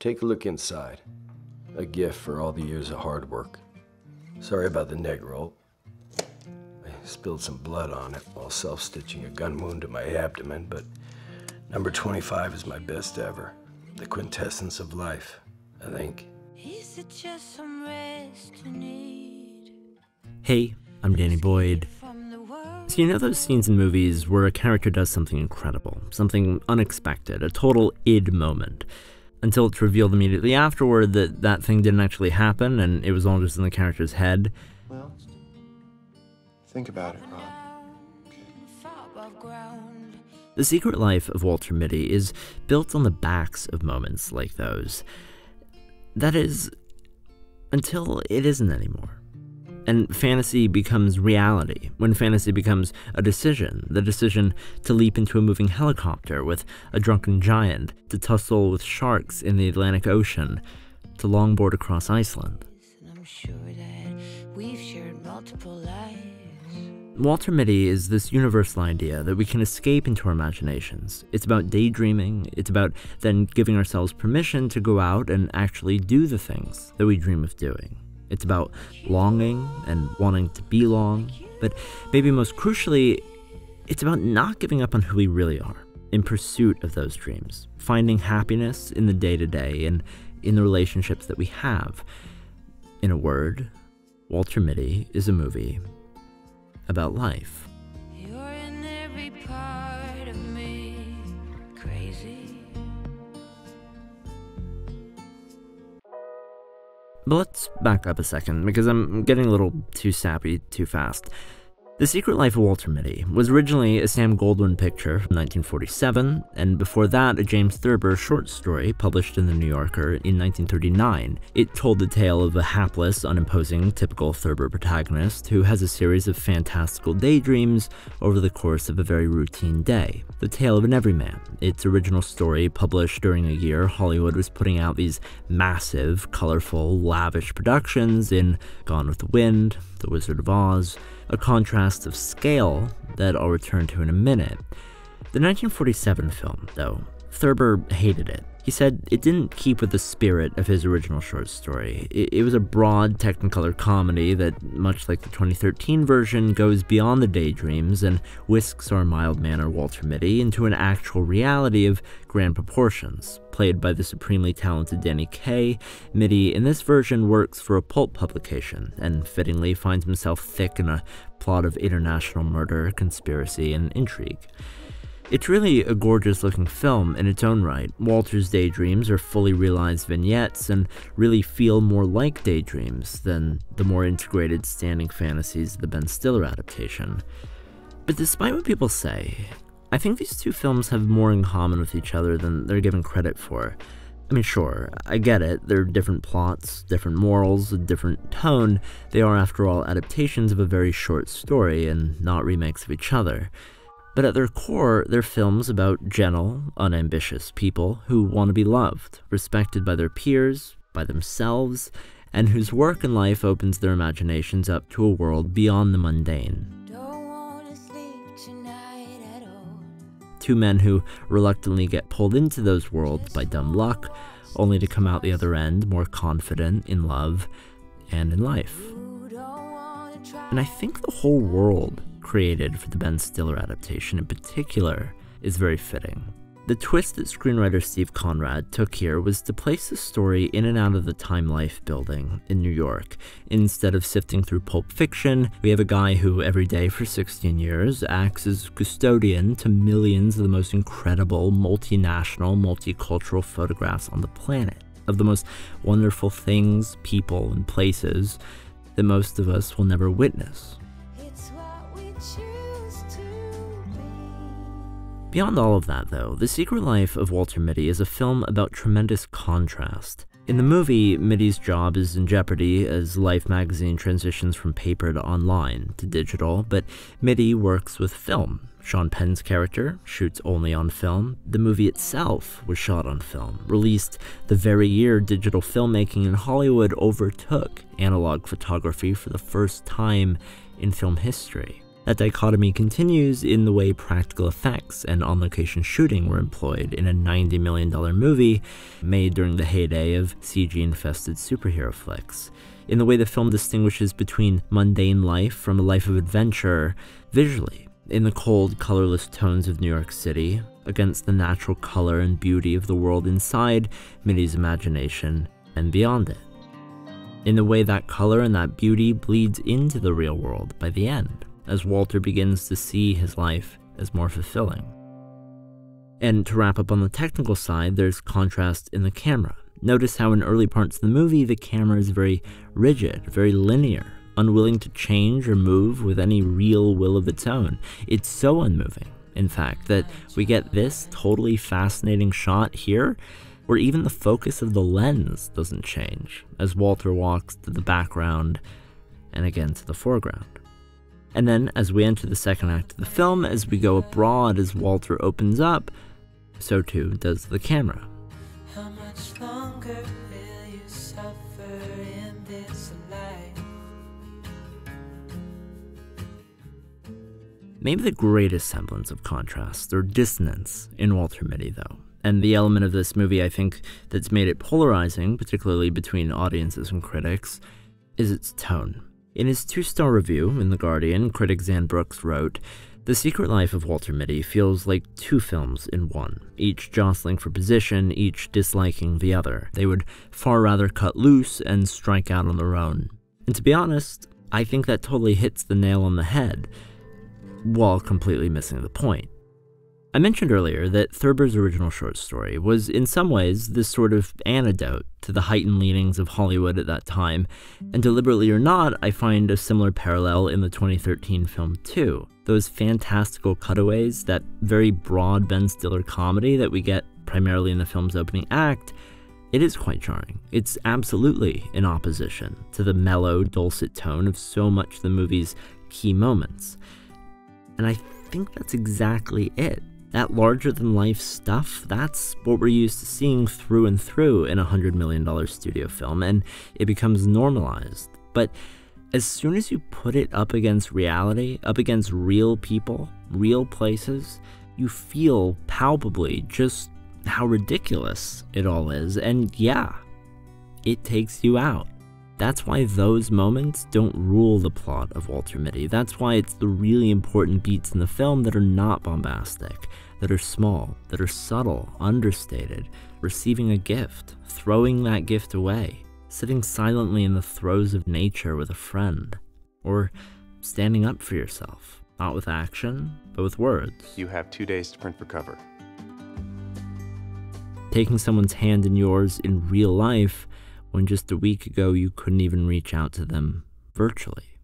Take a look inside. A gift for all the years of hard work. Sorry about the neck roll. I spilled some blood on it while self-stitching a gun wound to my abdomen, but number 25 is my best ever. The quintessence of life, I think. Is it just some rest you need? Hey, I'm Danny Boyd. So you know those scenes in movies where a character does something incredible, something unexpected, a total id moment, until it's revealed immediately afterward that that thing didn't actually happen and it was all just in the character's head? Well, think about it, Rob. The Secret Life of Walter Mitty is built on the backs of moments like those. That is, until it isn't anymore. And fantasy becomes reality, when fantasy becomes a decision, the decision to leap into a moving helicopter with a drunken giant, to tussle with sharks in the Atlantic Ocean, to longboard across Iceland. I'm sure that we've shared multiple lives. Walter Mitty is this universal idea that we can escape into our imaginations. It's about daydreaming, it's about then giving ourselves permission to go out and actually do the things that we dream of doing. It's about longing and wanting to belong, but maybe most crucially, it's about not giving up on who we really are, in pursuit of those dreams, finding happiness in the day-to-day and in the relationships that we have. In a word, Walter Mitty is a movie about life. You're in every part of me, crazy. But let's back up a second, because I'm getting a little too sappy too fast. The Secret Life of Walter Mitty was originally a Sam Goldwyn picture from 1947, and before that a James Thurber short story published in The New Yorker in 1939. It told the tale of a hapless, unimposing, typical Thurber protagonist who has a series of fantastical daydreams over the course of a very routine day. The tale of an everyman. Its original story published during a year Hollywood was putting out these massive, colorful, lavish productions in Gone with the Wind, The Wizard of Oz, a contrast of scale that I'll return to in a minute. The 1947 film, though, Thurber hated it. He said it didn't keep with the spirit of his original short story. It was a broad Technicolor comedy that, much like the 2013 version, goes beyond the daydreams and whisks our mild-mannered Walter Mitty into an actual reality of grand proportions. Played by the supremely talented Danny Kaye, Mitty in this version works for a pulp publication, and fittingly finds himself thick in a plot of international murder, conspiracy, and intrigue. It's really a gorgeous-looking film in its own right. Walter's daydreams are fully realized vignettes and really feel more like daydreams than the more integrated standing fantasies of the Ben Stiller adaptation. But despite what people say, I think these two films have more in common with each other than they're given credit for. I mean, sure, I get it, they're different plots, different morals, a different tone. They are, after all, adaptations of a very short story and not remakes of each other. But at their core, they're films about gentle, unambitious people who want to be loved, respected by their peers, by themselves, and whose work in life opens their imaginations up to a world beyond the mundane. Don't wanna sleep tonight at all. Two men who reluctantly get pulled into those worlds by dumb luck, only to come out the other end more confident in love and in life. And I think the whole world created for the Ben Stiller adaptation in particular is very fitting. The twist that screenwriter Steve Conrad took here was to place the story in and out of the Time Life building in New York. Instead of sifting through Pulp Fiction, we have a guy who every day for 16 years acts as custodian to millions of the most incredible, multinational, multicultural photographs on the planet, of the most wonderful things, people, and places that most of us will never witness. Beyond all of that, though, The Secret Life of Walter Mitty is a film about tremendous contrast. In the movie, Mitty's job is in jeopardy as Life magazine transitions from paper to online to digital, but Mitty works with film. Sean Penn's character shoots only on film. The movie itself was shot on film, released the very year digital filmmaking in Hollywood overtook analog photography for the first time in film history. That dichotomy continues in the way practical effects and on-location shooting were employed in a $90 million movie made during the heyday of CG-infested superhero flicks, in the way the film distinguishes between mundane life from a life of adventure visually, in the cold, colorless tones of New York City, against the natural color and beauty of the world inside Mitty's imagination and beyond it, in the way that color and that beauty bleeds into the real world by the end, as Walter begins to see his life as more fulfilling. And to wrap up on the technical side, there's contrast in the camera. Notice how in early parts of the movie, the camera is very rigid, very linear, unwilling to change or move with any real will of its own. It's so unmoving, in fact, that we get this totally fascinating shot here, where even the focus of the lens doesn't change, as Walter walks to the background and again to the foreground. And then, as we enter the second act of the film, as we go abroad, as Walter opens up, so too does the camera. How much longer will you suffer in this life? Maybe the greatest semblance of contrast, or dissonance, in Walter Mitty, though, and the element of this movie I think that's made it polarizing, particularly between audiences and critics, is its tone. In his 2-star review in The Guardian, critic Zan Brooks wrote, "The Secret Life of Walter Mitty feels like 2 films in one, each jostling for position, each disliking the other. They would far rather cut loose and strike out on their own." And to be honest, I think that totally hits the nail on the head, while completely missing the point. I mentioned earlier that Thurber's original short story was in some ways this sort of antidote to the heightened leanings of Hollywood at that time, and deliberately or not, I find a similar parallel in the 2013 film too. Those fantastical cutaways, that very broad Ben Stiller comedy that we get primarily in the film's opening act, it is quite charming. It's absolutely in opposition to the mellow, dulcet tone of so much of the movie's key moments. And I think that's exactly it. That larger-than-life stuff, that's what we're used to seeing through and through in a $100 million studio film, and it becomes normalized. But as soon as you put it up against reality, up against real people, real places, you feel palpably just how ridiculous it all is, and yeah, it takes you out. That's why those moments don't rule the plot of Walter Mitty. That's why it's the really important beats in the film that are not bombastic, that are small, that are subtle, understated, receiving a gift, throwing that gift away, sitting silently in the throes of nature with a friend, or standing up for yourself, not with action, but with words. You have 2 days to print for cover. Taking someone's hand in yours in real life when just a week ago you couldn't even reach out to them virtually.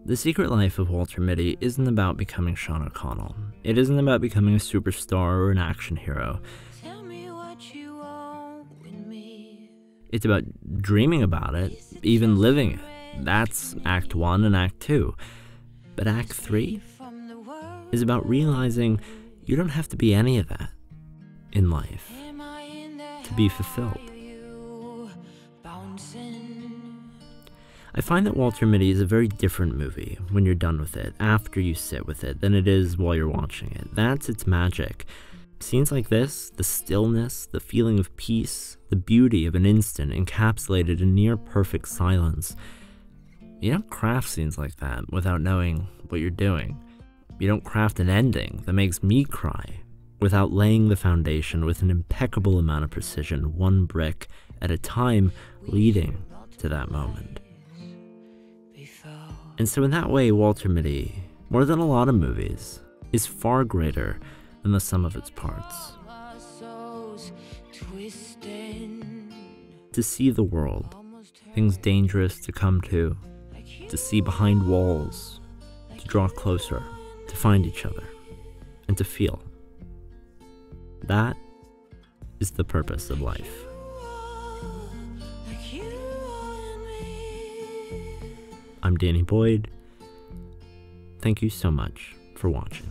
The Secret Life of Walter Mitty isn't about becoming Sean O'Connell. It isn't about becoming a superstar or an action hero. Tell me what you want with me. It's about dreaming about it, even living it. That's Act 1 and Act 2. But Act 3 From the world, is about realizing you don't have to be any of that in life am I in the to be fulfilled. you bouncing? I find that Walter Mitty is a very different movie when you're done with it, after you sit with it, than it is while you're watching it. That's its magic. Scenes like this, the stillness, the feeling of peace, the beauty of an instant encapsulated in near-perfect silence. You don't craft scenes like that without knowing what you're doing. You don't craft an ending that makes me cry without laying the foundation with an impeccable amount of precision, one brick at a time, leading to that moment. And so in that way, Walter Mitty, more than a lot of movies, is far greater than the sum of its parts. Our souls twisting, To see the world, things dangerous to come to see behind walls, to draw closer, to find each other, and to feel. That is the purpose of life. like you and me. I'm Danny Boyd. Thank you so much for watching.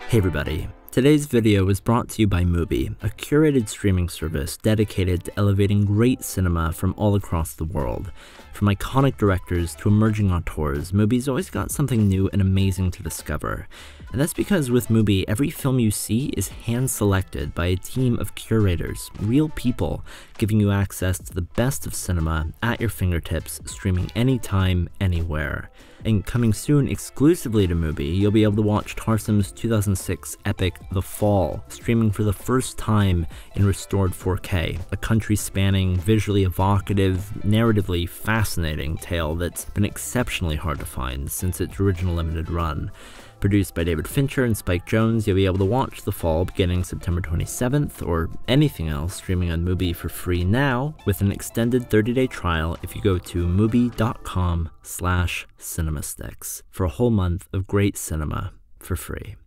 Hey everybody. Today Today's video was brought to you by Mubi, a curated streaming service dedicated to elevating great cinema from all across the world. From iconic directors to emerging auteurs, Mubi's always got something new and amazing to discover. And that's because with Mubi, every film you see is hand-selected by a team of curators, real people, giving you access to the best of cinema at your fingertips, streaming anytime, anywhere. And coming soon exclusively to Mubi, you'll be able to watch Tarsem's 2006 epic The Fall, streaming for the first time in restored 4K, a country-spanning, visually evocative, narratively fascinating tale that's been exceptionally hard to find since its original limited run. Produced by David Fincher and Spike Jonze, you'll be able to watch The Fall beginning September 27th, or anything else streaming on Mubi for free now, with an extended 30-day trial if you go to mubi.com/CinemaStix for a whole month of great cinema for free.